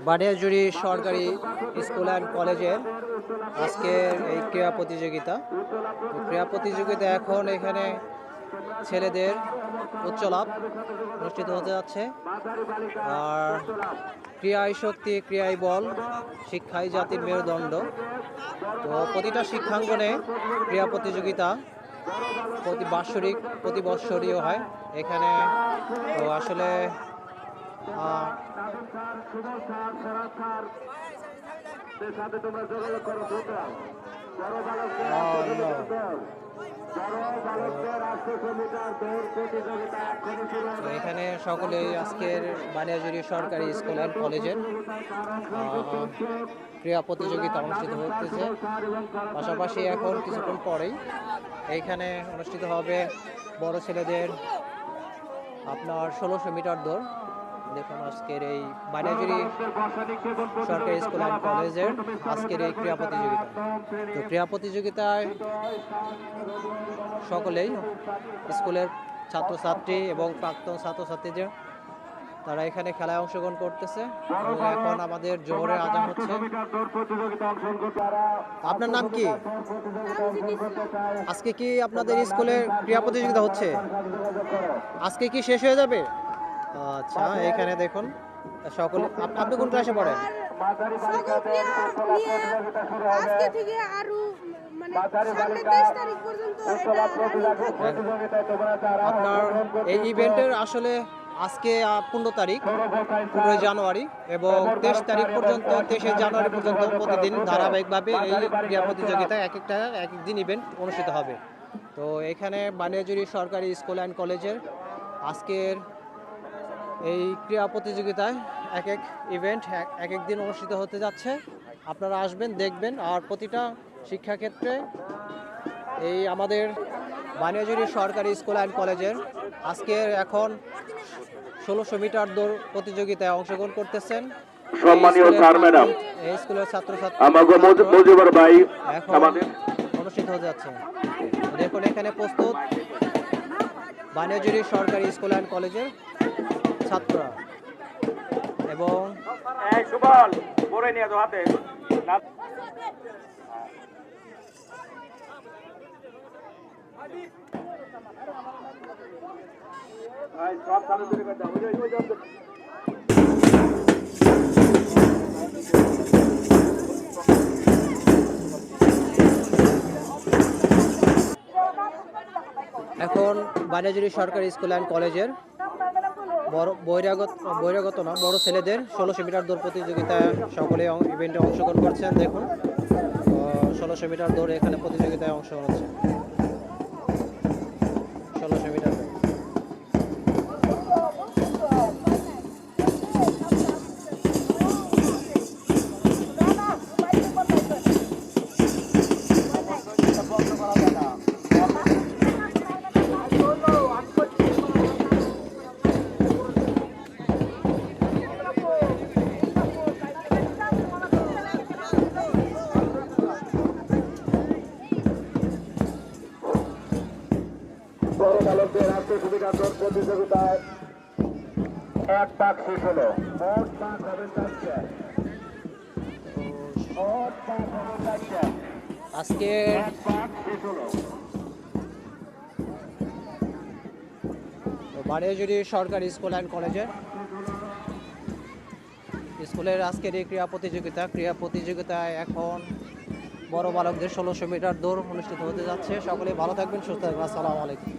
বানিয়াজুড়ি সরকারি school and কলেজের আজকের এই ক্রীড়া প্রতিযোগিতা। তো ক্রীড়া প্রতিযোগিতা এখন এখানে ছেলেদের উচ্চ লাভ অনুষ্ঠিত হতে যাচ্ছে। আর ক্রীড়াই শক্তি, ক্রীড়াই বল, শিক্ষাই জাতির মেরুদণ্ড। তো প্রতিটা শিক্ষাঙ্গনে ক্রীড়া প্রতিযোগিতা প্রতি বৎসরীয় হয় এখানে। তো আসলে তো এখানে সকলেই আজকের বানিয়াজুড়ি সরকারি স্কুল অ্যান্ড কলেজের ক্রীড়া প্রতিযোগিতা অনুষ্ঠিত হতেছে। পাশাপাশি এখন কিছুক্ষণ পরেই এইখানে অনুষ্ঠিত হবে বড় ছেলেদের আপনার 1600 মিটার দৌড়। দেখুন আজকের এই বানিয়াজুড়ি সরকারি স্কুল অ্যান্ড কলেজের আজকের এই ক্রীড়া প্রতিযোগিতা। তো ক্রীড়া প্রতিযোগিতায় সকলেই স্কুলের ছাত্রছাত্রী এবং প্রাক্তন ছাত্রছাত্রীদের তারা এখানে খেলায় অংশগ্রহণ করতেছে। এবং এখন আমাদের জোহরের আজান হচ্ছে। আপনার নাম কি? আজকে কি আপনাদের স্কুলে ক্রীড়া প্রতিযোগিতা হচ্ছে? আজকে কি শেষ হয়ে যাবে? আচ্ছা, এখানে দেখুন সকলে। আপনি কোন ক্লাসে পড়েন? আপনার এই ইভেন্টের আসলে আজকে 15 তারিখ, 15 জানুয়ারি এবং 23 তারিখ পর্যন্ত, 23 জানুয়ারি পর্যন্ত প্রতিদিন ধারাবাহিকভাবে এই ক্রীড়া প্রতিযোগিতায় এক এক দিন ইভেন্ট অনুষ্ঠিত হবে। তো এখানে বানিয়াজুড়ি সরকারি স্কুল অ্যান্ড কলেজের আজকের এই ক্রীড়া প্রতিযোগিতায় এক এক ইভেন্ট এক এক দিন অনুষ্ঠিত হতে যাচ্ছে। আপনারা আসবেন, দেখবেন। আর প্রতিটা শিক্ষাক্ষেত্রে এই আমাদের বানিয়াজুড়ি সরকারি স্কুল অ্যান্ড কলেজের আজকের এখন 1600 মিটার দৌড় প্রতিযোগিতায় অংশগ্রহণ করতেছেন সম্মানীয় স্যার ম্যাডাম, এই স্কুলের ছাত্রছাত্রী মুজিবুর ভাই আমাদের অনুষ্ঠিত হতে যাচ্ছে। দেখুন এখানে প্রস্তুত বানিয়াজুড়ি সরকারি স্কুল অ্যান্ড কলেজের ছাত্ররা। এবং এখন বানিয়াজুড়ি সরকারি স্কুল অ্যান্ড কলেজের বহিরাগত না, বড় ছেলেদের 1600 মিটার দৌড় প্রতিযোগিতায় সকলে ইভেন্টে অংশগ্রহণ করছেন। দেখুন 1600 মিটার দৌড় এখানে প্রতিযোগিতায় অংশগ্রহণ হচ্ছে। 1600 মিটার দৌড়। প্রতিযোগিতায় এক পাক শেষ হলো। মোট পাক হবে 4টা। আজকে বানিয়াজুড়ি সরকারি স্কুল অ্যান্ড কলেজের স্কুলের আজকের এই ক্রীড়া প্রতিযোগিতায় এখন বড় বালকদের 1600 মিটার দৌড় অনুষ্ঠিত হতে যাচ্ছে। সকলে ভালো থাকবেন, সুস্থ থাকবেন। আসসালামু আলাইকুম।